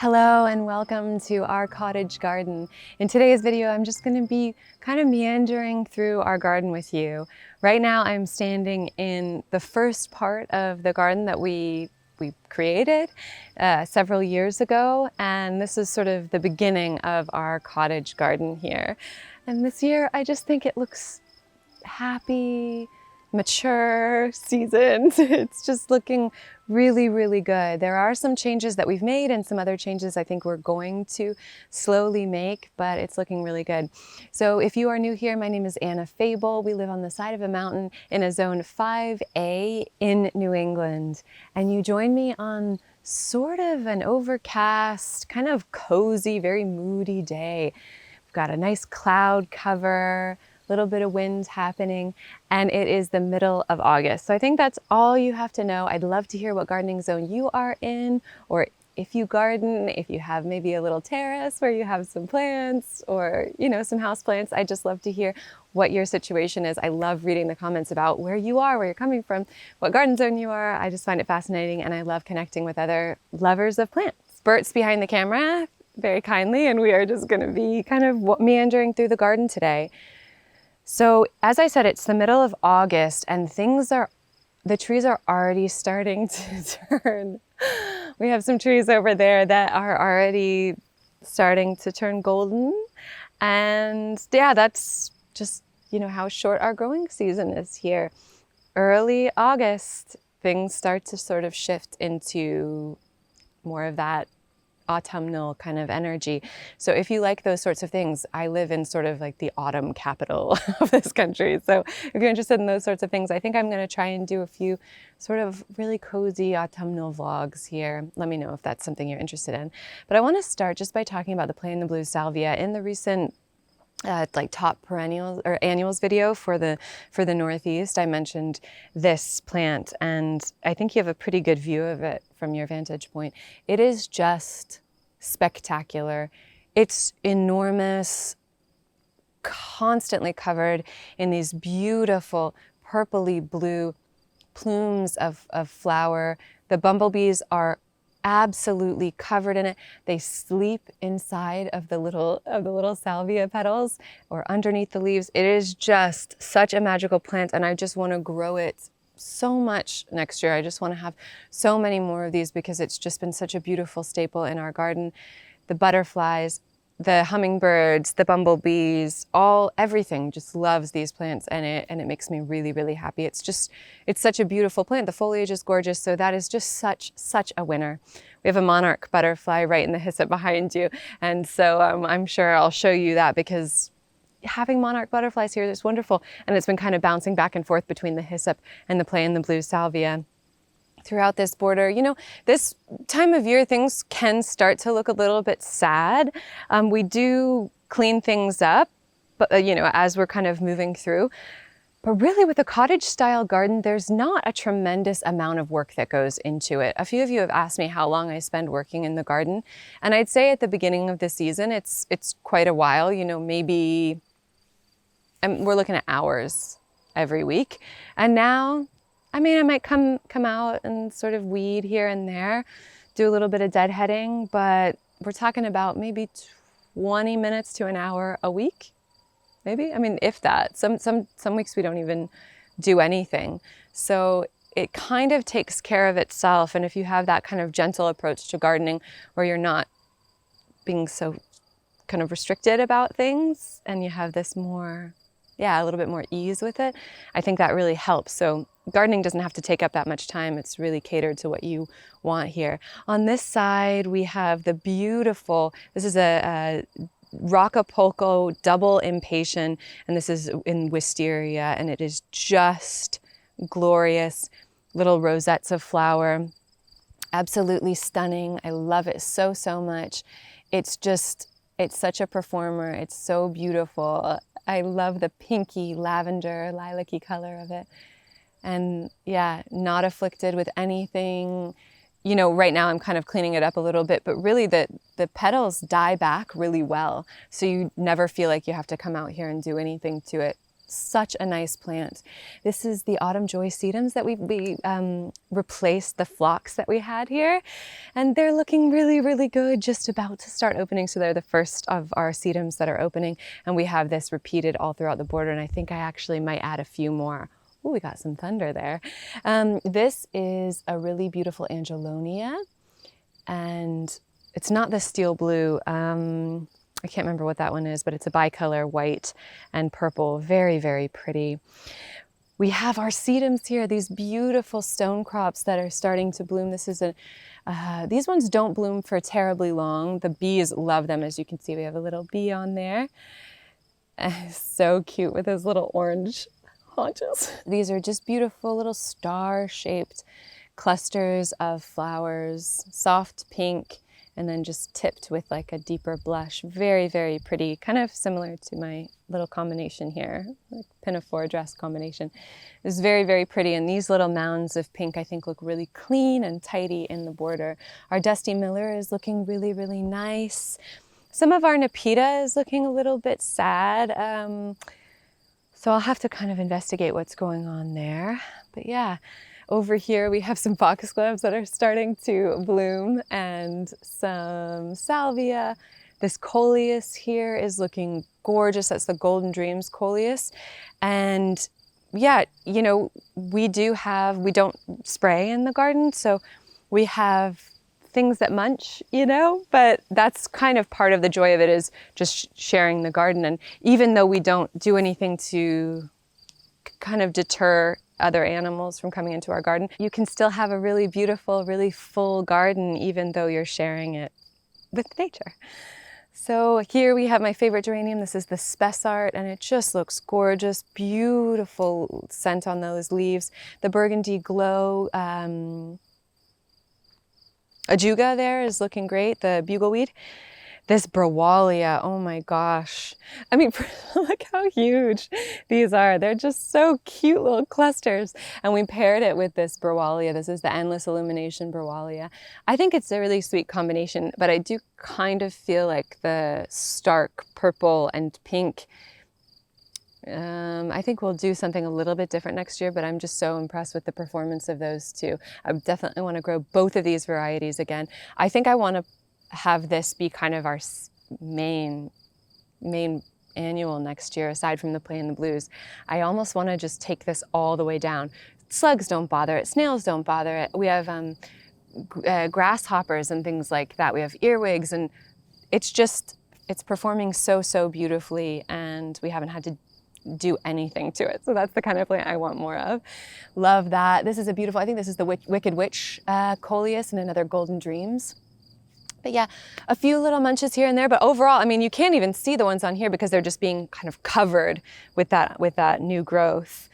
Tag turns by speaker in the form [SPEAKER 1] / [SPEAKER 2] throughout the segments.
[SPEAKER 1] Hello and welcome to our cottage garden. In today's video, I'm just going to be kind of meandering through our garden with you. Right now, I'm standing in the first part of the garden that we created several years ago, and this is sort of the beginning of our cottage garden here. And this year, I just think it looks happy, mature, seasoned. It's just looking really, really good. There are some changes that we've made and some other changes I think we're going to slowly make, but it's looking really good. So if you are new here, my name is Anna Fable. We live on the side of a mountain in a zone 5A in New England. And you join me on sort of an overcast, kind of cozy, very moody day. We've got a nice cloud cover, little bit of wind happening, and it is the middle of August. So I think that's all you have to know. I'd love to hear what gardening zone you are in, or if you garden, if you have maybe a little terrace where you have some plants or, some house plants. I'd just love to hear what your situation is. I love reading the comments about where you are, where you're coming from, what garden zone you are. I just find it fascinating, and I love connecting with other lovers of plants. Bert's behind the camera very kindly, and we are just going to be kind of meandering through the garden today. So as I said, it's the middle of August and the trees are already starting to turn. We have some trees over there that are already starting to turn golden. And yeah, that's just, how short our growing season is here. Early August, things start to sort of shift into more of that autumnal kind of energy. So if you like those sorts of things, I live in sort of like the autumn capital of this country. So if you're interested in those sorts of things, I think I'm going to try and do a few sort of really cozy autumnal vlogs here. Let me know if that's something you're interested in. But I want to start just by talking about the plain and blue salvia. In the recent top perennials or annuals video for the Northeast, I mentioned this plant, and I think you have a pretty good view of it from your vantage point. It is just spectacular. It's enormous, constantly covered in these beautiful purpley blue plumes of flower. The bumblebees are absolutely covered in it. They sleep inside of the little salvia petals or underneath the leaves. It is just such a magical plant, and I just want to grow it so much next year. I just want to have so many more of these because it's just been such a beautiful staple in our garden. The butterflies, the hummingbirds, the bumblebees, everything just loves these plants, and it makes me really, really happy. It's such a beautiful plant. The foliage is gorgeous, so that is just such a winner. We have a monarch butterfly right in the hyssop behind you, and so I'm sure I'll show you that because having monarch butterflies here is wonderful, and it's been kind of bouncing back and forth between the hyssop and the plain and blue salvia. Throughout this border, this time of year, things can start to look a little bit sad. We do clean things up, but as we're kind of moving through. But really, with a cottage style garden, there's not a tremendous amount of work that goes into it. A few of you have asked me how long I spend working in the garden, and I'd say at the beginning of the season, it's quite a while. Maybe we're looking at hours every week, and now. I might come out and sort of weed here and there, do a little bit of deadheading, but we're talking about maybe 20 minutes to an hour a week, maybe. If that. Some weeks we don't even do anything. So it kind of takes care of itself. And if you have that kind of gentle approach to gardening where you're not being so kind of restricted about things and you have this more, a little bit more ease with it, I think that really helps. So gardening doesn't have to take up that much time. It's really catered to what you want here. On this side, we have the beautiful, this is a Rockapolco double impatient, and this is in wisteria, and it is just glorious. Little rosettes of flower, absolutely stunning. I love it so much. It's such a performer. It's so beautiful. I love the pinky lavender lilac-y color of it. And not afflicted with anything. Right now I'm kind of cleaning it up a little bit, but really the petals die back really well. So you never feel like you have to come out here and do anything to it Such a nice plant. This is the autumn joy sedums that we replaced the phlox that we had here, and they're looking really, really good, just about to start opening. So they're the first of our sedums that are opening, and we have this repeated all throughout the border, and I think I actually might add a few more. Oh, we got some thunder there. This is a really beautiful angelonia, and it's not the steel blue. I can't remember what that one is, but it's a bicolor, white and purple. Very, very pretty. We have our sedums here, these beautiful stone crops that are starting to bloom. This is these ones don't bloom for terribly long. The bees love them. As you can see, we have a little bee on there. So cute with those little orange haunches. These are just beautiful little star-shaped clusters of flowers, soft pink, and then just tipped with like a deeper blush. Very, very pretty, kind of similar to my little combination here, like pinafore dress combination. It's very, very pretty, and these little mounds of pink I think look really clean and tidy in the border. Our Dusty Miller is looking really, really nice. Some of our Nepeta is looking a little bit sad, so I'll have to kind of investigate what's going on there. But yeah. Over here we have some foxgloves that are starting to bloom, and some salvia. This colius here is looking gorgeous. That's the Golden Dreams colius. And yeah, you know, we don't spray in the garden, so we have things that munch, you know, but that's kind of part of the joy of it, is just sharing the garden. And even though we don't do anything to kind of deter other animals from coming into our garden, you can still have a really beautiful, really full garden, even though you're sharing it with nature. So here we have my favorite geranium. This is the Spessart, and it just looks gorgeous. Beautiful scent on those leaves. The Burgundy Glow Ajuga there is looking great, the bugleweed. This Brawalia, oh my gosh. I mean, look how huge these are. They're just so cute little clusters. And we paired it with this Brawalia. This is the Endless Illumination Brawalia. I think it's a really sweet combination, but I do kind of feel like the stark purple and pink, I think we'll do something a little bit different next year, but I'm just so impressed with the performance of those two. I definitely want to grow both of these varieties again. I think I want to have this be kind of our main annual next year, aside from the Play and the Blues. I almost want to just take this all the way down. Slugs don't bother it, snails don't bother it. We have grasshoppers and things like that. We have earwigs, and it's performing so beautifully, and we haven't had to do anything to it. So that's the kind of plant I want more of. Love that. This is a beautiful, I think this is the Wicked Witch colius, and another Golden Dreams. But yeah, a few little munches here and there, but overall, I mean, you can't even see the ones on here because they're just being kind of covered with that new growth.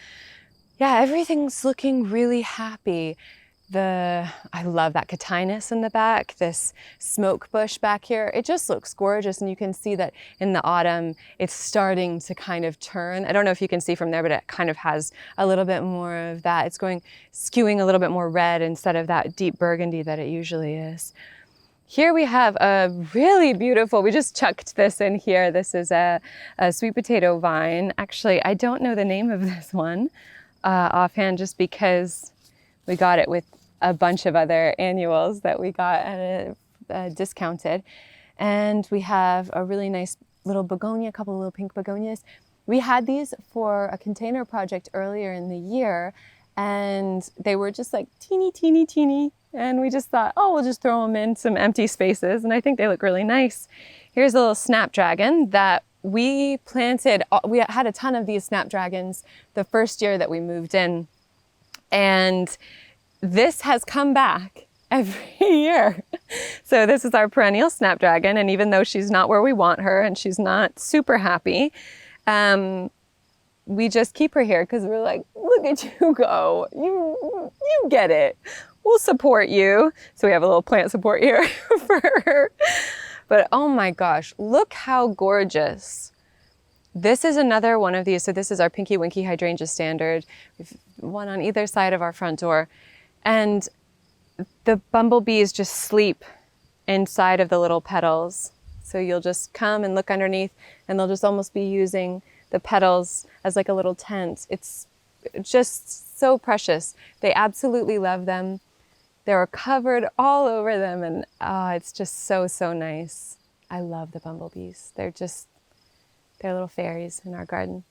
[SPEAKER 1] Yeah, everything's looking really happy. I love that Cotinus in the back, this smoke bush back here. It just looks gorgeous, and you can see that in the autumn, it's starting to kind of turn. I don't know if you can see from there, but it kind of has a little bit more of that. It's skewing a little bit more red instead of that deep burgundy that it usually is. Here we have a really beautiful, we just chucked this in here. This is a sweet potato vine. Actually, I don't know the name of this one offhand, just because we got it with a bunch of other annuals that we got at a discounted. And we have a really nice little begonia, a couple of little pink begonias. We had these for a container project earlier in the year, and they were just like teeny. And we just thought, oh, we'll just throw them in some empty spaces, and I think they look really nice. Here's a little snapdragon that we planted. We had a ton of these snapdragons the first year that we moved in, and this has come back every year. So this is our perennial snapdragon, and even though she's not where we want her and she's not super happy, we just keep her here because we're like, look at you go. You get it. We'll support you. So we have a little plant support here for her. But oh my gosh, look how gorgeous. This is another one of these. So this is our Pinky Winky Hydrangea Standard. We've one on either side of our front door. And the bumblebees just sleep inside of the little petals. So you'll just come and look underneath, and they'll just almost be using the petals as like a little tent. It's just so precious. They absolutely love them. They're covered all over them, and it's just so, so nice. I love the bumblebees. They're little fairies in our garden.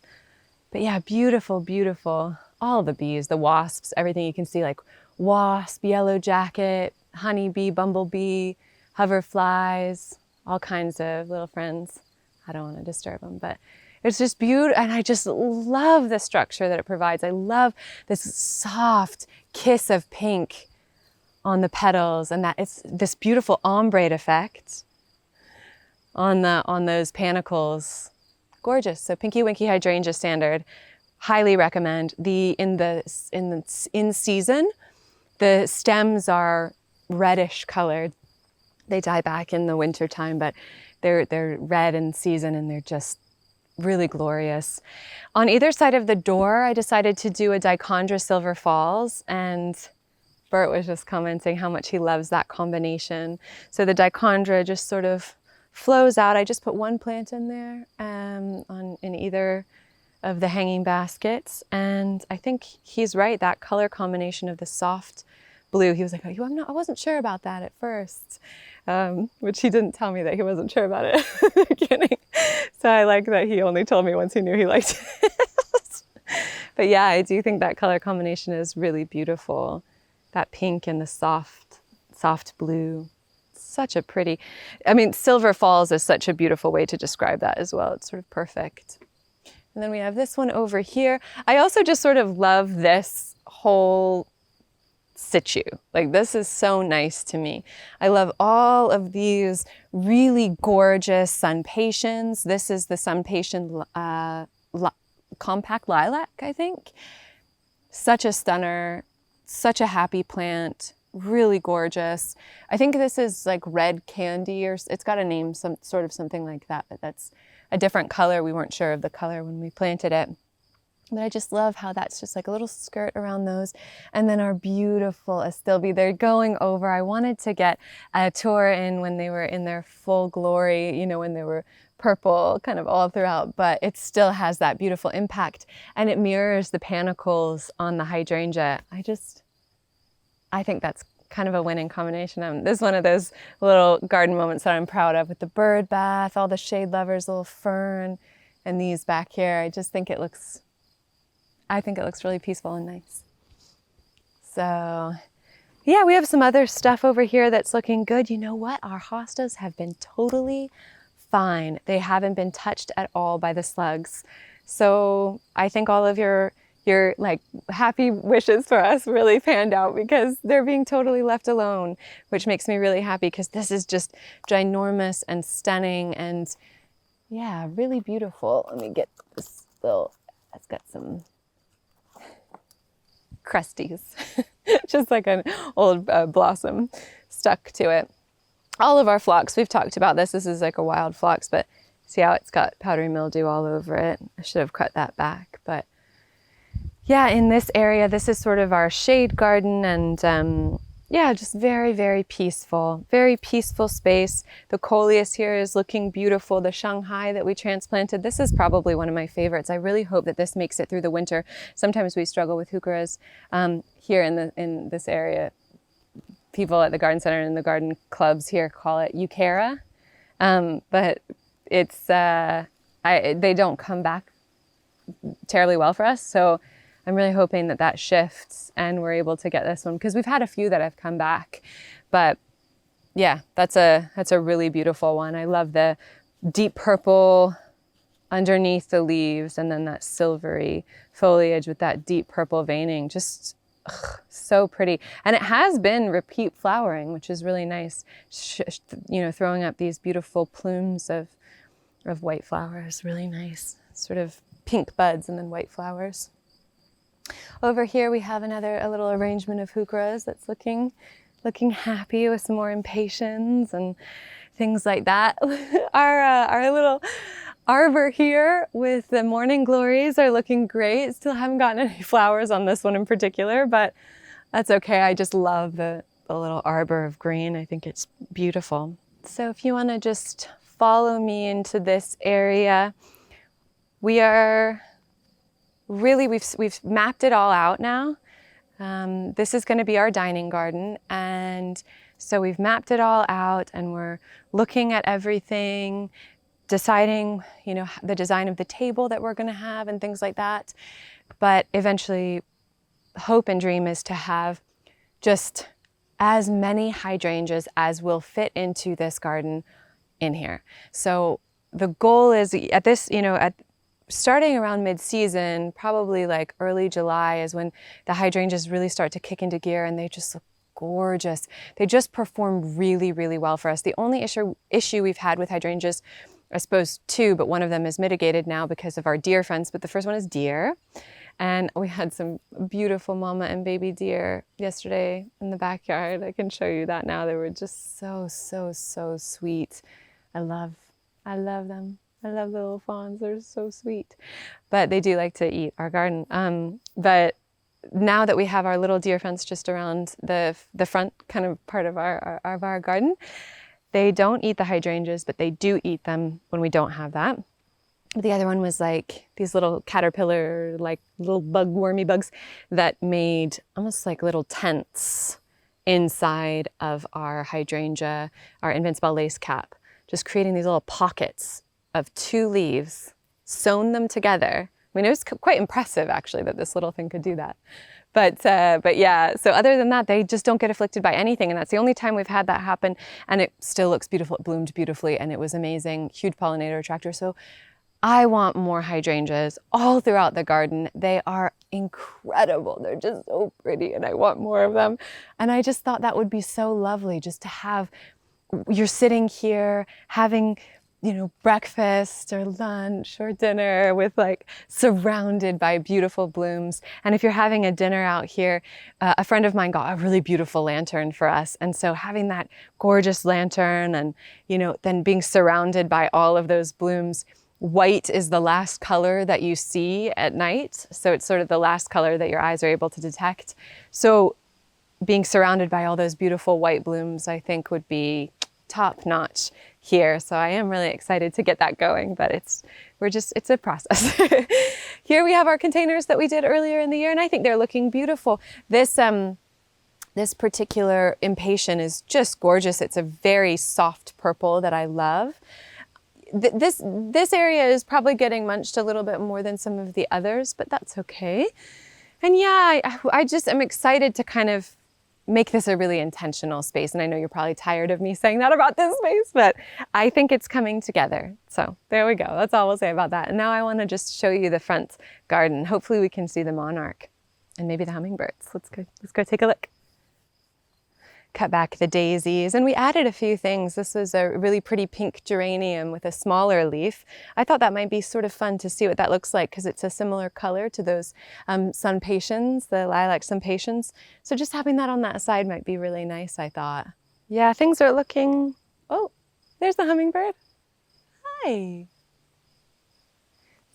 [SPEAKER 1] But yeah, beautiful, beautiful. All the bees, the wasps, everything you can see, like wasp, yellow jacket, honeybee, bumblebee, hoverflies, all kinds of little friends. I don't want to disturb them, but it's just beautiful. And I just love the structure that it provides. I love this soft kiss of pink on the petals, and that it's this beautiful ombre effect on those panicles. Gorgeous. So Pinky Winky Hydrangea Standard, highly recommend. In season, the stems are reddish colored. They die back in the winter time, but they're red in season, and they're just really glorious. On either side of the door, I decided to do a Dichondra Silver Falls, and Bert was just commenting how much he loves that combination. So the Dichondra just sort of flows out. I just put one plant in there in either of the hanging baskets, and I think he's right. That color combination of the soft blue, he was like, "Oh, I wasn't sure about that at first," which he didn't tell me that he wasn't sure about it at the beginning. So I like that he only told me once he knew he liked it. But yeah, I do think that color combination is really beautiful. That pink and the soft blue. Such a pretty, Silver Falls is such a beautiful way to describe that as well. It's sort of perfect. And then we have this one over here. I also just sort of love this whole situ. Like, this is so nice to me. I love all of these really gorgeous Sun-Patiens. This is the Sun-Patien compact lilac, I think. Such a stunner, such a happy plant, really gorgeous. I think this is like red candy, or it's got a name, some sort of something like that, but that's a different color. We weren't sure of the color when we planted it. But I just love how that's just like a little skirt around those. And then our beautiful astilbe, they're going over. I wanted to get a tour in when they were in their full glory, when they were purple kind of all throughout, but it still has that beautiful impact, and it mirrors the panicles on the hydrangea. I think that's kind of a winning combination. This is one of those little garden moments that I'm proud of, with the bird bath, all the shade lovers, little fern, and these back here. I think it looks really peaceful and nice. So yeah, we have some other stuff over here that's looking good. You know what? Our hostas have been totally fine. They haven't been touched at all by the slugs. So I think all of your like happy wishes for us really panned out, because they're being totally left alone, which makes me really happy, because this is just ginormous and stunning and yeah, really beautiful. Let me get this it's got some crusties, just like an old blossom stuck to it. All of our phlox, we've talked about this. This is like a wild phlox, but see how it's got powdery mildew all over it. I should have cut that back, but yeah, in this area, this is sort of our shade garden, and yeah, just very, very peaceful space. The colius here is looking beautiful. The Shanghai that we transplanted, this is probably one of my favorites. I really hope that this makes it through the winter. Sometimes we struggle with heucheras here in this area. People at the garden center and the garden clubs here call it euchera, but it's they don't come back terribly well for us. So I'm really hoping that shifts and we're able to get this one, because we've had a few that have come back. But yeah, that's a really beautiful one. I love the deep purple underneath the leaves, and then that silvery foliage with that deep purple veining. Just so pretty. And it has been repeat flowering, which is really nice. Throwing up these beautiful plumes of white flowers. Really nice. Sort of pink buds and then white flowers. Over here we have a little arrangement of heucheras that's looking happy, with some more impatiens and things like that. Our little arbor here with the morning glories are looking great. Still haven't gotten any flowers on this one in particular, but that's okay. I just love the little arbor of green. I think it's beautiful. So if you want to just follow me into this area, we are really, we've mapped it all out now. This is going to be our dining garden, and so we've mapped it all out and we're looking at everything, deciding, you know, the design of the table that we're going to have and things like that. But eventually, hope and dream is to have just as many hydrangeas as will fit into this garden in here. So the goal is at this, you know, at starting around mid-season, probably like early July is when the hydrangeas really start to kick into gear, and they just look gorgeous. They just perform really, really well for us. The only issue we've had with hydrangeas, I suppose two, but one of them is mitigated now because of our deer friends, but the first one is deer. And we had some beautiful mama and baby deer yesterday in the backyard. I can show you that now. They were just so, so, so sweet. I love them. I love the little fawns. They're so sweet. But they do like to eat our garden. But now that we have our little deer fence just around the front kind of part of our garden, they don't eat the hydrangeas, but they do eat them when we don't have that. The other one was like these little caterpillar, like little wormy bugs that made almost like little tents inside of our hydrangea, our Invincible lace cap, just creating these little pockets of 2 leaves, sewn them together. I mean, it was quite impressive actually that this little thing could do that. But yeah, so other than that, they just don't get afflicted by anything. And that's the only time we've had that happen. And it still looks beautiful. It bloomed beautifully and it was amazing. Huge pollinator attractor. So I want more hydrangeas all throughout the garden. They are incredible. They're just so pretty and I want more of them. And I just thought that would be so lovely just to have, you're sitting here having, you know, breakfast or lunch or dinner with like surrounded by beautiful blooms. And if you're having a dinner out here, a friend of mine got a really beautiful lantern for us. And so having that gorgeous lantern and, you know, then being surrounded by all of those blooms. White is the last color that you see at night. So it's sort of the last color that your eyes are able to detect. So being surrounded by all those beautiful white blooms, I think would be top notch here. So I am really excited to get that going, but it's a process. Here we have our containers that we did earlier in the year, and I think they're looking beautiful. This particular impatient is just gorgeous. It's a very soft purple that I love. This area is probably getting munched a little bit more than some of the others, but that's okay. And yeah, I just am excited to kind of make this a really intentional space. And I know you're probably tired of me saying that about this space, but I think it's coming together. So there we go. That's all we'll say about that. And now I want to just show you the front garden. Hopefully we can see the monarch and maybe the hummingbirds. Let's go take a look. Cut back the daisies, and we added a few things. This was a really pretty pink geranium with a smaller leaf. I thought that might be sort of fun to see what that looks like because it's a similar color to those sunpatiens, the lilac sunpatiens. So just having that on that side might be really nice, I thought. Yeah, things are looking... Oh, there's the hummingbird. Hi.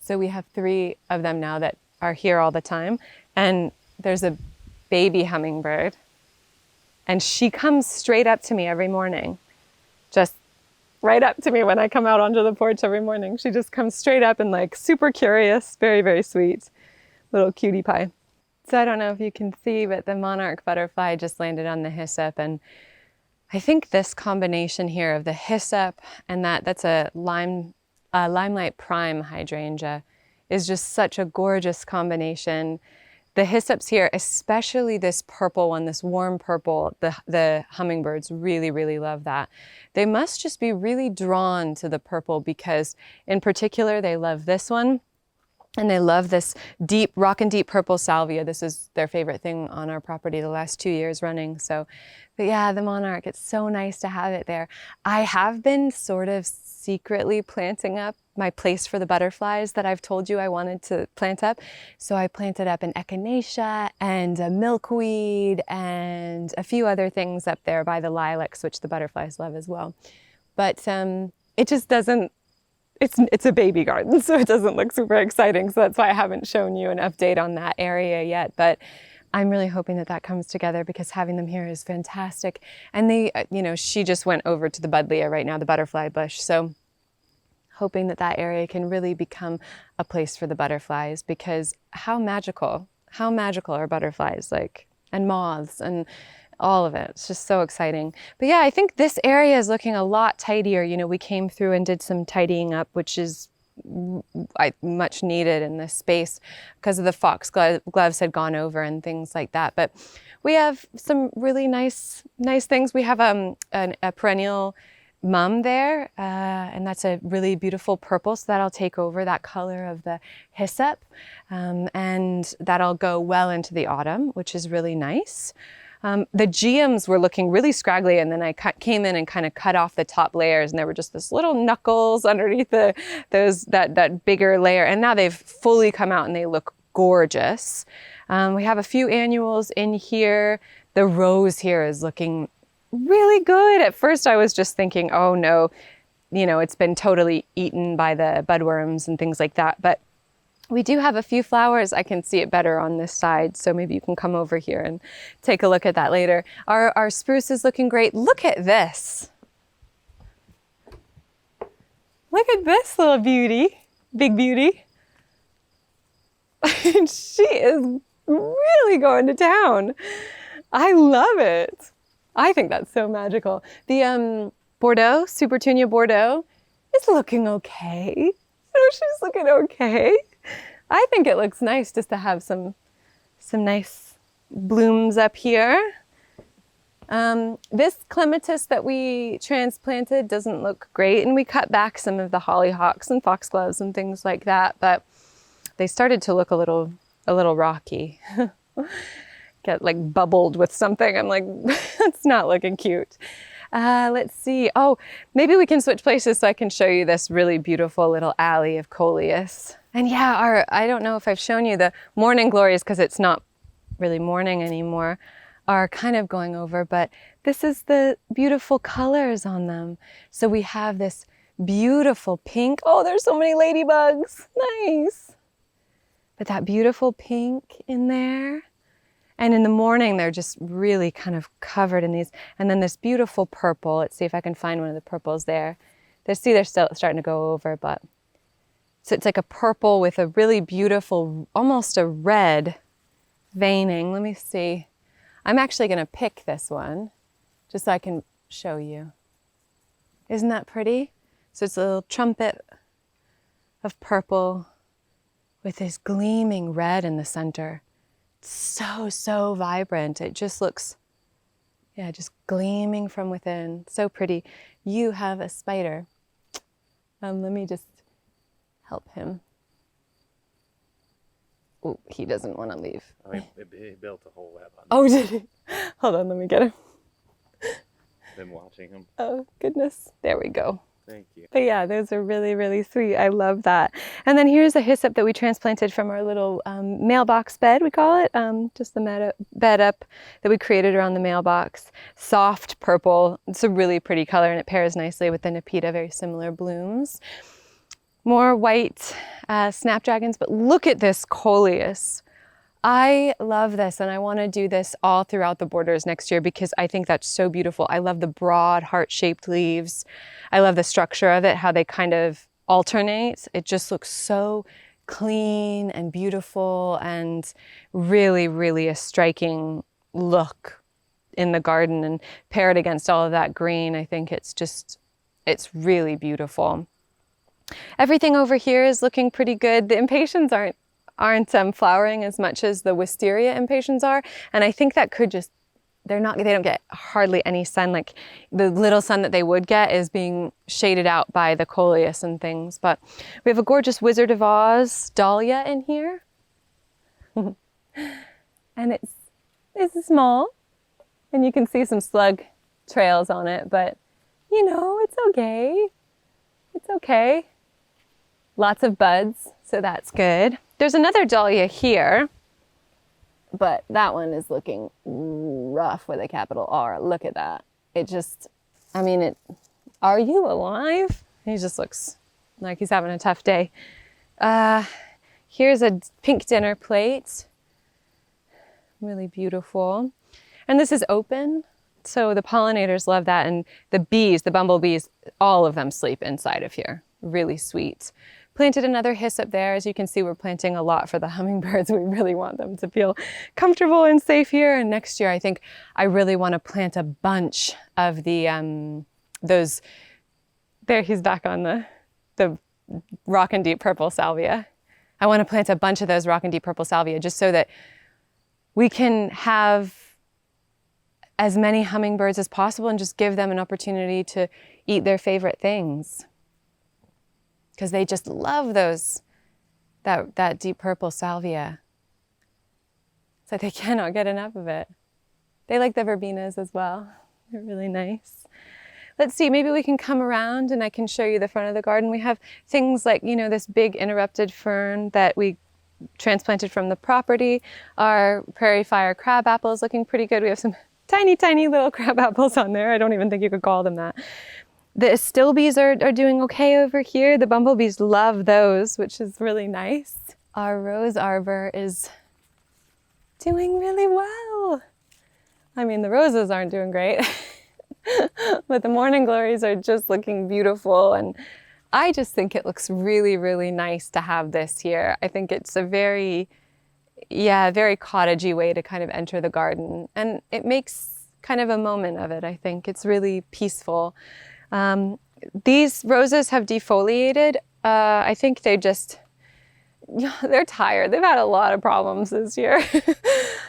[SPEAKER 1] So we have 3 of them now that are here all the time, and there's a baby hummingbird. And she comes straight up to me every morning, just right up to me when I come out onto the porch every morning. She just comes straight up and like super curious, very, very sweet, little cutie pie. So I don't know if you can see, but the monarch butterfly just landed on the hyssop. And I think this combination here of the hyssop and that's a limelight prime hydrangea is just such a gorgeous combination. The hyssops here, especially this purple one, this warm purple, the hummingbirds really, really love that. They must just be really drawn to the purple because in particular, they love this one and they love this deep, rockin' deep purple salvia. This is their favorite thing on our property the last 2 years running. So, but yeah, the monarch, it's so nice to have it there. I have been sort of secretly planting up my place for the butterflies that I've told you I wanted to plant up. So I planted up an echinacea and a milkweed and a few other things up there by the lilacs, which the butterflies love as well. But it just doesn't, it's a baby garden, so it doesn't look super exciting. So that's why I haven't shown you an update on that area yet. But I'm really hoping that comes together because having them here is fantastic. And they, she just went over to the buddleia right now, the butterfly bush. So hoping that that area can really become a place for the butterflies, because how magical are butterflies, like, and moths and all of it. It's just so exciting. But yeah, I think this area is looking a lot tidier. You know, we came through and did some tidying up, which is much needed in this space because of the foxgloves had gone over and things like that. But we have some really nice things. We have a perennial mum there, and that's a really beautiful purple, so that'll take over that color of the hyssop, and that'll go well into the autumn, which is really nice. The geums were looking really scraggly, and then I came in and kind of cut off the top layers, and there were just this little knuckles underneath that bigger layer, and now they've fully come out and they look gorgeous. We have a few annuals in here. The rose here is looking really good. At first I was just thinking, oh no, you know, it's been totally eaten by the budworms and things like that. But we do have a few flowers. I can see it better on this side, so maybe you can come over here and take a look at that later. Our spruce is looking great. Look at this. Look at this little beauty, big beauty. She is really going to town. I love it. I think that's so magical. The Bordeaux, Supertunia Bordeaux, is looking okay. So she's looking okay. I think it looks nice just to have some nice blooms up here. This clematis that we transplanted doesn't look great, and we cut back some of the hollyhocks and foxgloves and things like that, but they started to look a little rocky. Get like bubbled with something. I'm like, that's not looking cute. Let's see. Oh, maybe we can switch places so I can show you this really beautiful little alley of colius. And yeah, I don't know if I've shown you the morning glories, because it's not really morning anymore, are kind of going over, but this is the beautiful colors on them. So we have this beautiful pink. Oh, there's so many ladybugs. Nice. But that beautiful pink in there. And in the morning, they're just really kind of covered in these. And then this beautiful purple. Let's see if I can find one of the purples there. They're still starting to go over, but. So it's like a purple with a really beautiful, almost a red veining. Let me see. I'm actually going to pick this one just so I can show you. Isn't that pretty? So it's a little trumpet of purple with this gleaming red in the center. So vibrant. It just looks, yeah, just gleaming from within. So pretty. You have a spider. Let me just help him. Oh, he doesn't want to leave.
[SPEAKER 2] Oh, he built a whole web on.
[SPEAKER 1] Oh, did he? Hold on, let me get him.
[SPEAKER 2] Been watching him.
[SPEAKER 1] Oh, goodness. There we go.
[SPEAKER 2] Thank you.
[SPEAKER 1] But yeah, those are really sweet. I love that. And then here's a hyssop that we transplanted from our little mailbox bed, we call it. Just the bed up that we created around the mailbox. Soft purple. It's a really pretty color, and it pairs nicely with the Nepeta, very similar blooms. More white snapdragons, but look at this colius. I love this, and I want to do this all throughout the borders next year because I think that's so beautiful. I love the broad heart-shaped leaves. I love the structure of it, how they kind of alternate. It just looks so clean and beautiful, and really a striking look in the garden, and paired against all of that green. I think it's really beautiful. Everything over here is looking pretty good. The impatiens aren't flowering as much as the wisteria impatiens are, and I think that could just, they don't get hardly any sun. Like the little sun that they would get is being shaded out by the colius and things. But we have a gorgeous Wizard of Oz Dahlia in here. And it's small, and you can see some slug trails on it, but you know, it's okay. It's okay. Lots of buds, so that's good. There's another Dahlia here, but that one is looking rough with a capital R. Look at that. It just, I mean, are you alive? He just looks like he's having a tough day. Here's a pink dinner plate. Really beautiful. And this is open, so the pollinators love that, and the bees, the bumblebees, all of them sleep inside of here. really sweet. Planted another hyssop there. As you can see, we're planting a lot for the hummingbirds. We really want them to feel comfortable and safe here. And next year, I think I really want to plant a bunch of the, those, there he's back on the rock and deep purple salvia. I want to plant a bunch of those rock and deep purple salvia just so that we can have as many hummingbirds as possible and just give them an opportunity to eat their favorite things. Because they just love that deep purple salvia. So they cannot get enough of it. They like the verbenas as well. They're really nice. Let's see, maybe we can come around and I can show you the front of the garden. We have things like, you know, this big interrupted fern that we transplanted from the property. Our prairie fire crab apple is looking pretty good. We have some tiny, tiny little crab apples on there. I don't even think you could call them that. The astilbes are doing okay over here. The bumblebees love those, which is really nice. Our rose arbor is doing really well. I mean, the roses aren't doing great, but the morning glories are just looking beautiful. And I just think it looks really, really nice to have this here. I think it's a very cottagey way to kind of enter the garden. And it makes kind of a moment of it, I think. It's really peaceful. These roses have defoliated. I think they're tired. They've had a lot of problems this year.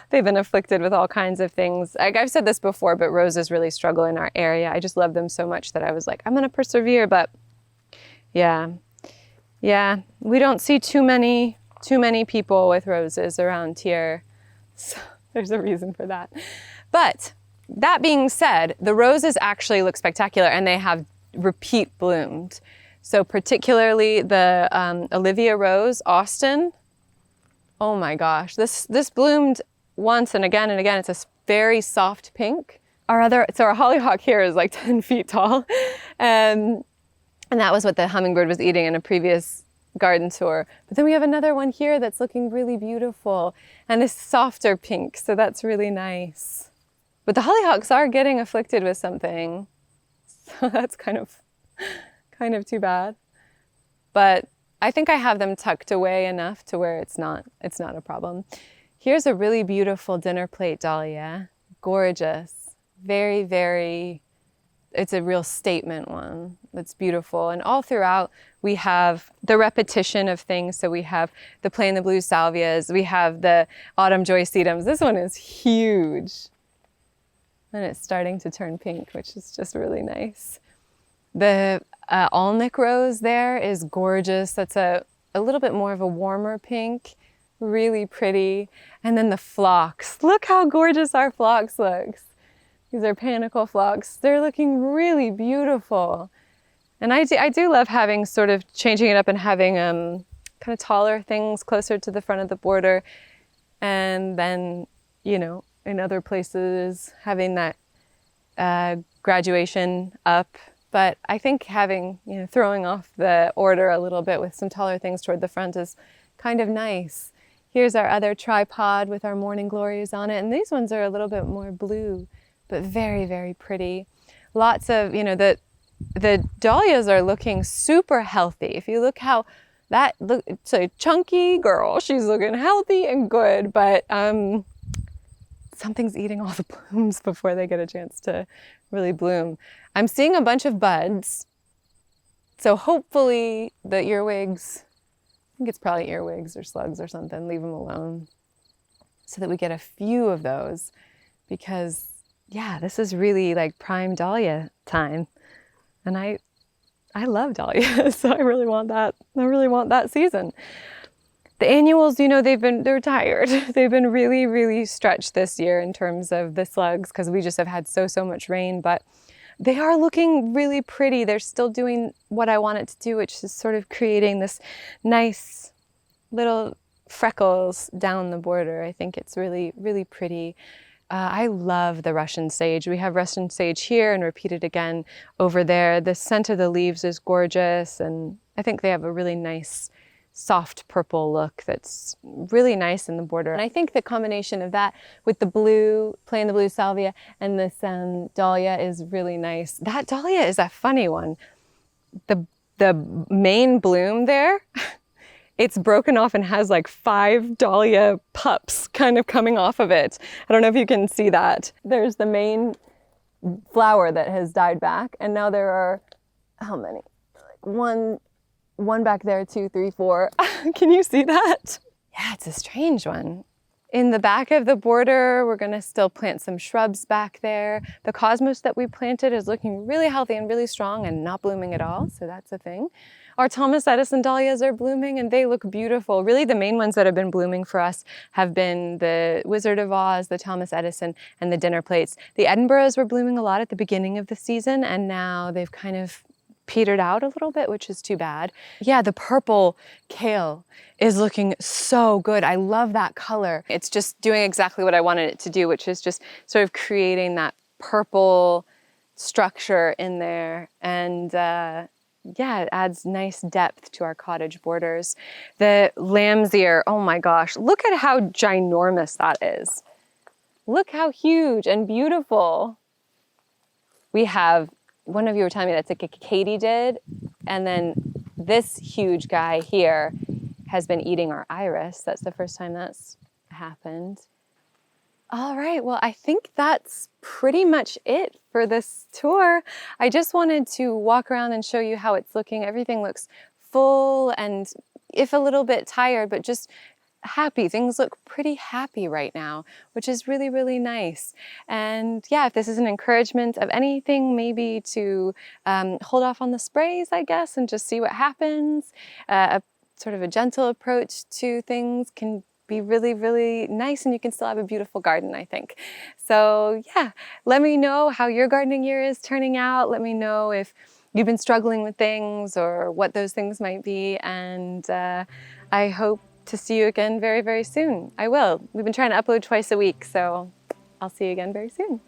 [SPEAKER 1] They've been afflicted with all kinds of things. Like I've said this before, but roses really struggle in our area. I just love them so much that I was like, I'm going to persevere. But yeah, we don't see too many people with roses around here. So there's a reason for that. But that being said, the roses actually look spectacular and they have repeat bloomed. So particularly the Olivia Rose, Austin. Oh my gosh, this bloomed once and again and again. It's a very soft pink. Our hollyhock here is like 10 feet tall. And that was what the hummingbird was eating in a previous garden tour. But then we have another one here that's looking really beautiful and a softer pink. So that's really nice. But the hollyhocks are getting afflicted with something, so that's kind of too bad. But I think I have them tucked away enough to where it's not a problem. Here's a really beautiful dinner plate dahlia, gorgeous, very, very. It's a real statement one. It's beautiful, and all throughout we have the repetition of things. So we have the plain the blue salvias, we have the autumn joy sedums. This one is huge. And it's starting to turn pink, which is just really nice. The Alnwick rose there is gorgeous. That's a little bit more of a warmer pink, really pretty. And then the phlox. Look how gorgeous our phlox looks. These are panicle phlox. They're looking really beautiful. And I do love having sort of changing it up and having kind of taller things closer to the front of the border. And then, you know, in other places having that graduation up. But I think having, you know, throwing off the order a little bit with some taller things toward the front is kind of nice. Here's our other tripod with our morning glories on it. And these ones are a little bit more blue, but very, very pretty. Lots of, you know, the dahlias are looking super healthy. If you look how it's a chunky girl. She's looking healthy and good, but something's eating all the blooms before they get a chance to really bloom. I'm seeing a bunch of buds. So hopefully the earwigs, I think it's probably earwigs or slugs or something, leave them alone so that we get a few of those, because yeah, this is really like prime dahlia time. And I love dahlia, so I really want that season. The annuals, you know, they're tired. They've been really, really stretched this year in terms of the slugs because we just have had so much rain, but they are looking really pretty. They're still doing what I want it to do, which is sort of creating this nice little freckles down the border. I think it's really, really pretty. I love the Russian sage. We have Russian sage here and repeated again over there. The scent of the leaves is gorgeous, and I think they have a really nice soft purple look that's really nice in the border. And I think the combination of that with the blue, plain the blue salvia, and this dahlia is really nice. That dahlia is a funny one. The the main bloom there, it's broken off and has like 5 dahlia pups kind of coming off of it. I don't know if you can see that. There's the main flower that has died back, and now there are, how many? Like one back there, 2, 3, 4. Can you see that? Yeah, it's a strange one. In the back of the border, we're gonna still plant some shrubs back there. The cosmos that we planted is looking really healthy and really strong and not blooming at all, so that's a thing. Our Thomas Edison dahlias are blooming and they look beautiful. Really the main ones that have been blooming for us have been the Wizard of Oz, the Thomas Edison, and the dinner plates. The Edinburghs were blooming a lot at the beginning of the season, and now they've kind of petered out a little bit, which is too bad. Yeah, the purple kale is looking so good. I love that color. It's just doing exactly what I wanted it to do, which is just sort of creating that purple structure in there. And yeah, it adds nice depth to our cottage borders. The lamb's ear, oh my gosh, look at how ginormous that is. Look how huge and beautiful. We have, one of you were telling me that's like a katydid, and then this huge guy here has been eating our iris. That's the first time that's happened. All right, well, I think that's pretty much it for this tour. I just wanted to walk around and show you how it's looking. Everything looks full and, if a little bit tired, but just happy. Things look pretty happy right now, which is really, really nice. And yeah, if this is an encouragement of anything, maybe to hold off on the sprays, I guess, and just see what happens. A sort of a gentle approach to things can be really, really nice, and you can still have a beautiful garden, I think. So yeah, let me know how your gardening year is turning out. Let me know if you've been struggling with things or what those things might be. And I hope to see you again very, very soon. I will. We've been trying to upload twice a week, so I'll see you again very soon.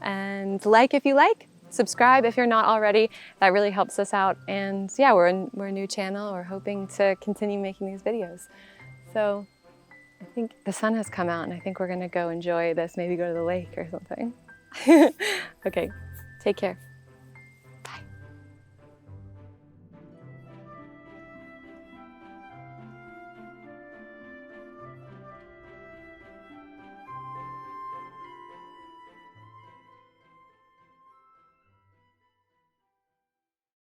[SPEAKER 1] And like if you like, subscribe if you're not already. That really helps us out. And yeah, we're a new channel. We're hoping to continue making these videos. So I think the sun has come out and I think we're gonna go enjoy this, maybe go to the lake or something. Okay, take care.